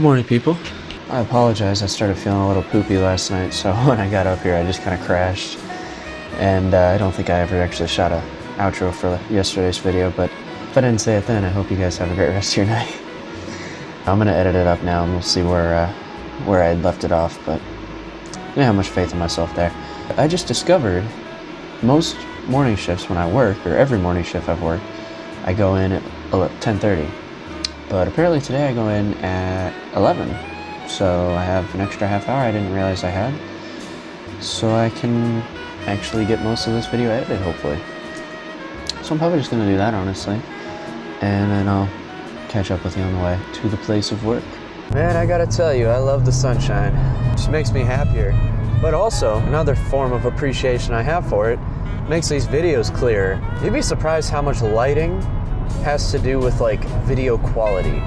Good morning, people. I apologize, I started feeling a little poopy last night, so when I got up here I just kind of crashed. And I don't think I ever actually shot a outro for yesterday's video, but if I didn't say it then, I hope you guys have a great rest of your night. I'm gonna edit it up now and we'll see where I left it off, but I didn't have much faith in myself there. I just discovered most morning shifts when I work, or every morning shift I've worked, I go in at 10:30. But apparently today I go in at 11. So I have an extra half hour I didn't realize I had. So I can actually get most of this video edited, hopefully. So I'm probably just gonna do that, honestly. And then I'll catch up with you on the way to the place of work. Man, I gotta tell you, I love the sunshine. It just makes me happier. But also, another form of appreciation I have for it, makes these videos clearer. You'd be surprised how much lighting has to do with like video quality.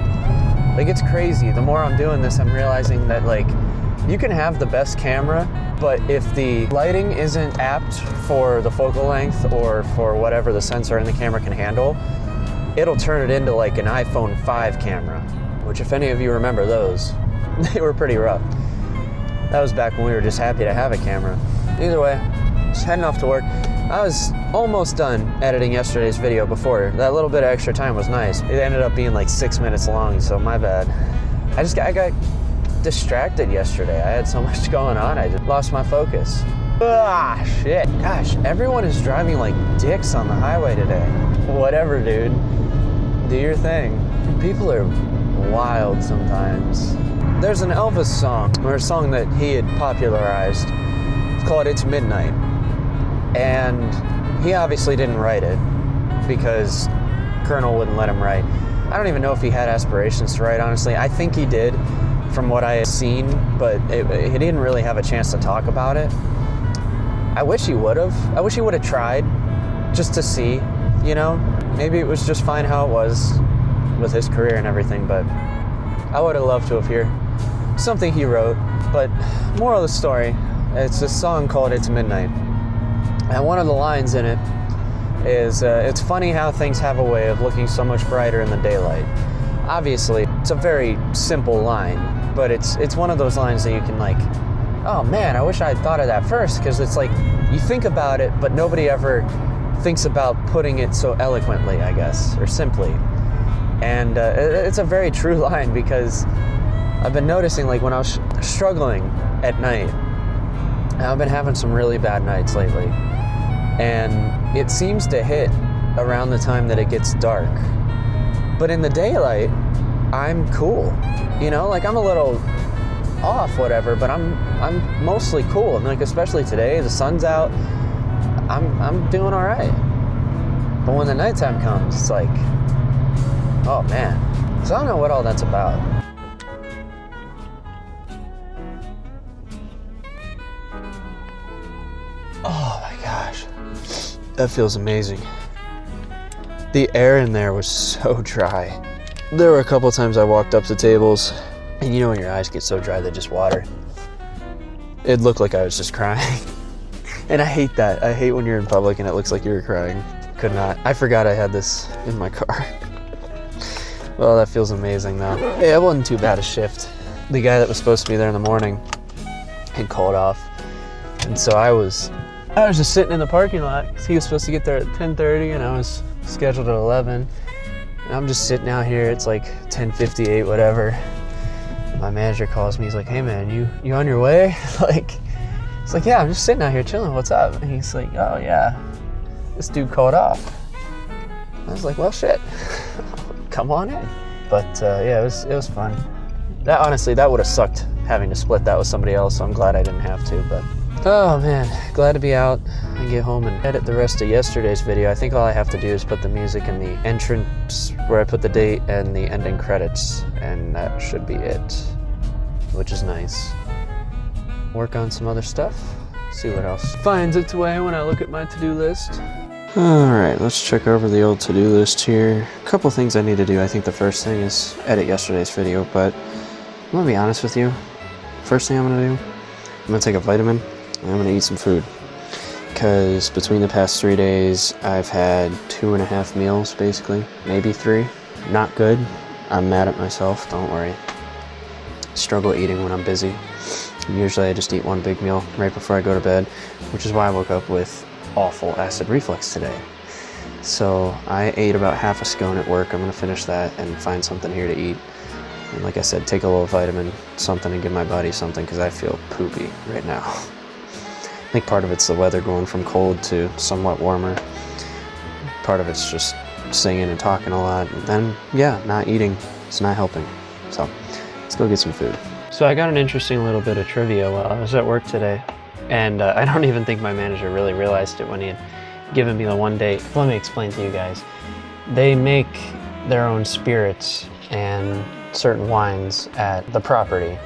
Like, it's crazy. The more I'm doing this, I'm realizing that like you can have the best camera, but if the lighting isn't apt for the focal length or for whatever the sensor in the camera can handle, it'll turn it into like an iPhone 5 camera, which if any of you remember those, they were pretty rough. That was back when we were just happy to have a camera. Either way, just heading off to work. I was almost done editing yesterday's video before. That little bit of extra time was nice. It ended up being like 6 minutes long, so my bad. I got distracted yesterday. I had so much going on, I just lost my focus. Ah, shit. Gosh, everyone is driving like dicks on the highway today. Whatever, dude. Do your thing. People are wild sometimes. There's an Elvis song, or a song that he had popularized. It's called It's Midnight. And he obviously didn't write it because Colonel wouldn't let him write. I don't even know if he had aspirations to write, honestly. I think he did from what I had seen, but he didn't really have a chance to talk about it. I wish he would have. I wish he would have tried just to see, you know? Maybe it was just fine how it was with his career and everything, but I would have loved to have heard something he wrote. But moral of the story, it's a song called It's Midnight. And one of the lines in it is, it's funny how things have a way of looking so much brighter in the daylight. Obviously, it's a very simple line, but it's one of those lines that you can like, oh man, I wish I had thought of that first, because it's like, you think about it, but nobody ever thinks about putting it so eloquently, I guess, or simply. And it's a very true line, because I've been noticing, like, when I was struggling at night, I've been having some really bad nights lately, and it seems to hit around the time that it gets dark. But in the daylight, I'm cool, you know, like I'm a little off, whatever, but I'm mostly cool. And like, especially today, the sun's out, I'm doing all right. But when the nighttime comes, it's like, oh man. So I don't know what all that's about. Oh my gosh, that feels amazing. The air in there was so dry. There were a couple times I walked up to tables, and you know when your eyes get so dry they just water. It looked like I was just crying. And I hate that. I hate when you're in public and it looks like you're crying. Could not. I forgot I had this in my car. Well, that feels amazing though. Hey, it wasn't too bad a shift. The guy that was supposed to be there in the morning had called off. And so I was just sitting in the parking lot because he was supposed to get there at 10:30 and I was scheduled at 11. And I'm just sitting out here, it's like 10:58, whatever. My manager calls me, he's like, hey man, you on your way? Like, it's like, yeah, I'm just sitting out here chilling, what's up? And he's like, oh yeah, this dude called off. I was like, well shit, come on in. But yeah, it was fun. That honestly, that would have sucked having to split that with somebody else, so I'm glad I didn't have to, but oh man, glad to be out and get home and edit the rest of yesterday's video. I think all I have to do is put the music in the entrance where I put the date and the ending credits, and that should be it, which is nice. Work on some other stuff, see what else finds its way when I look at my to-do list. Alright, let's check over the old to-do list here. A couple things I need to do. I think the first thing is edit yesterday's video, but I'm gonna be honest with you. First thing I'm gonna do, I'm gonna take a vitamin and I'm gonna eat some food. Because between the past 3 days, I've had 2.5 meals, basically, maybe 3. Not good. I'm mad at myself, don't worry. struggle eating when I'm busy. Usually I just eat one big meal right before I go to bed, which is why I woke up with awful acid reflux today. So I ate about half a scone at work. I'm gonna finish that and find something here to eat. And like I said, take a little vitamin, something, and give my body something, because I feel poopy right now. I think part of it's the weather going from cold to somewhat warmer. Part of it's just singing and talking a lot. And then, yeah, not eating. It's not helping. So let's go get some food. So I got an interesting little bit of trivia while I was at work today. And I don't even think my manager really realized it when he had given me the one date. Let me explain to you guys. They make their own spirits and certain wines at the property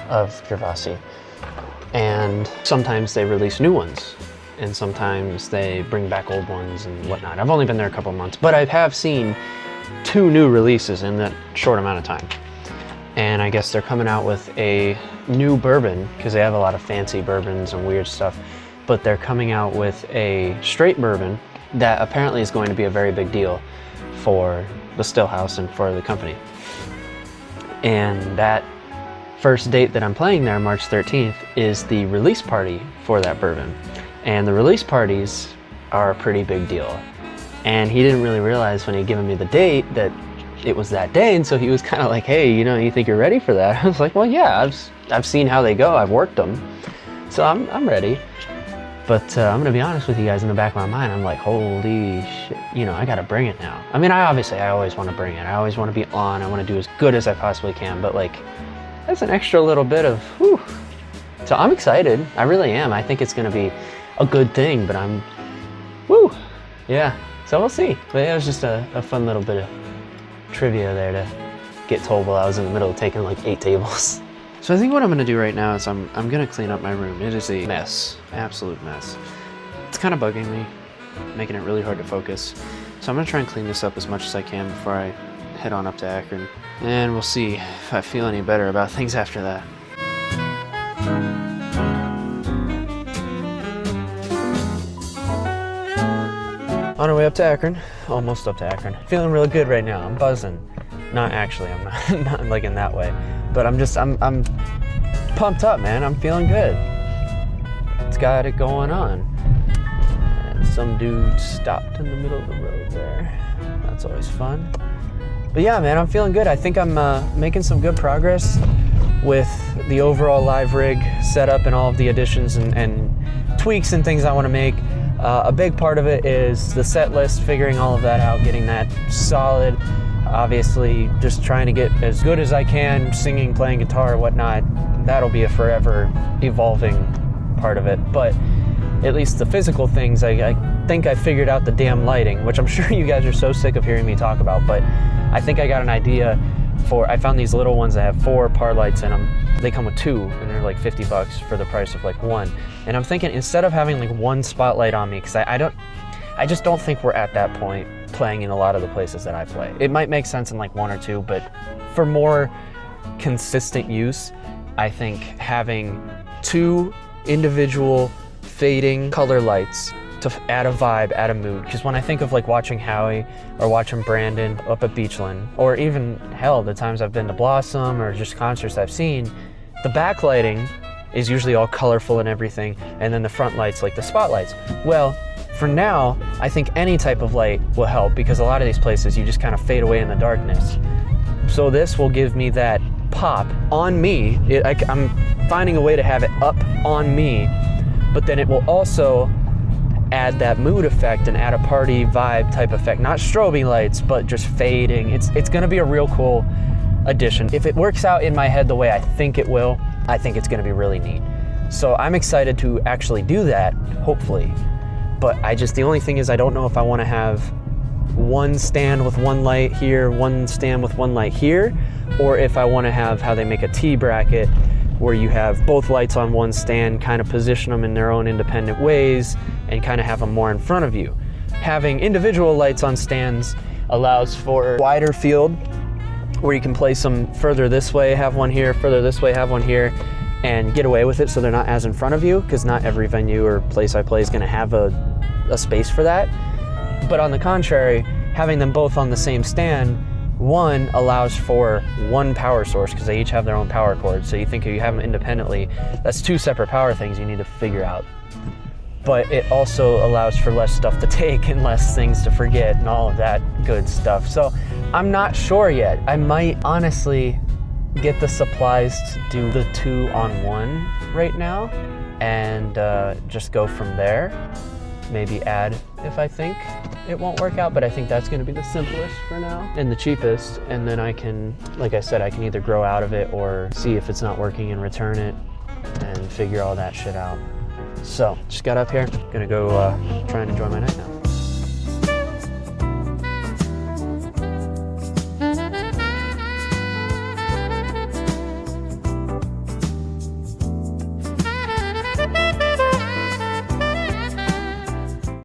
of Gervasi. And sometimes they release new ones, and sometimes they bring back old ones and whatnot. I've only been there a couple months, but I have seen 2 new releases in that short amount of time. And I guess they're coming out with a new bourbon, because they have a lot of fancy bourbons and weird stuff, but they're coming out with a straight bourbon that apparently is going to be a very big deal for the Stillhouse and for the company. And that first date that I'm playing there, March 13th, is the release party for that bourbon. And the release parties are a pretty big deal. And he didn't really realize when he'd given me the date that it was that day, and so he was kind of like, hey, you know, you think you're ready for that? I was like, well, yeah, I've seen how they go, I've worked them, so I'm ready. But I'm gonna be honest with you guys, in the back of my mind, I'm like, holy shit, you know, I gotta bring it now. I mean, I always want to bring it. I always want to be on. I want to do as good as I possibly can. But like, that's an extra little bit of whew. So I'm excited. I really am. I think it's gonna be a good thing. But I'm, woo, yeah. So we'll see. But yeah, it was just a fun little bit of trivia there to get told while I was in the middle of taking like 8 tables. So I think what I'm gonna do right now is I'm gonna clean up my room. It is a mess, absolute mess. It's kind of bugging me, making it really hard to focus. So I'm gonna try and clean this up as much as I can before I head on up to Akron. And we'll see if I feel any better about things after that. On our way up to Akron, almost up to Akron. Feeling really good right now, I'm buzzing. Not actually, I'm not like in that way. But I'm pumped up, man. I'm feeling good. It's got it going on. And some dude stopped in the middle of the road there. That's always fun. But yeah, man, I'm feeling good. I think I'm making some good progress with the overall live rig setup and all of the additions and tweaks and things I want to make. A big part of it is the set list, figuring all of that out, getting that solid. Obviously, just trying to get as good as I can, singing, playing guitar, whatnot. That'll be a forever evolving part of it. But at least the physical things, I think I figured out the damn lighting, which I'm sure you guys are so sick of hearing me talk about. But I think I got an idea for, I found these little ones that have 4 par lights in them. They come with 2, and they're like $50 for the price of like 1. And I'm thinking, instead of having like 1 spotlight on me, because I just don't think we're at that point playing in a lot of the places that I play. It might make sense in like 1 or 2, but for more consistent use, I think having 2 individual fading color lights to add a vibe, add a mood. Because when I think of like watching Howie or watching Brandon up at Beachland, or even hell, the times I've been to Blossom or just concerts I've seen, the backlighting is usually all colorful and everything, and then the front lights, like the spotlights. Well, for now, I think any type of light will help, because a lot of these places you just kind of fade away in the darkness. So this will give me that pop on me. I'm finding a way to have it up on me, but then it will also add that mood effect and add a party vibe type effect. Not strobing lights, but just fading. It's gonna be a real cool addition. If it works out in my head the way I think it will, I think it's gonna be really neat. So I'm excited to actually do that, hopefully. But the only thing is, I don't know if I want to have 1 stand with 1 light here, 1 stand with 1 light here, or if I want to have how they make a T bracket where you have both lights on 1 stand, kind of position them in their own independent ways and kind of have them more in front of you. Having individual lights on stands allows for wider field where you can place them further this way, have one here, further this way, have one here, and get away with it so they're not as in front of you, because not every venue or place I play is going to have a space for that. But on the contrary, having them both on the same stand One allows for one power source because they each have their own power cord. So you think if you have them independently, that's two separate power things you need to figure out. But it also allows for less stuff to take and less things to forget and all of that good stuff. So I'm not sure yet. I might honestly get the supplies to do the 2-on-1 right now and just go from there. Maybe add if I think it won't work out, but I think that's gonna be the simplest for now and the cheapest. And then I can, like I said, I can either grow out of it or see if it's not working and return it and figure all that shit out. So just got up here, gonna go try and enjoy my night now.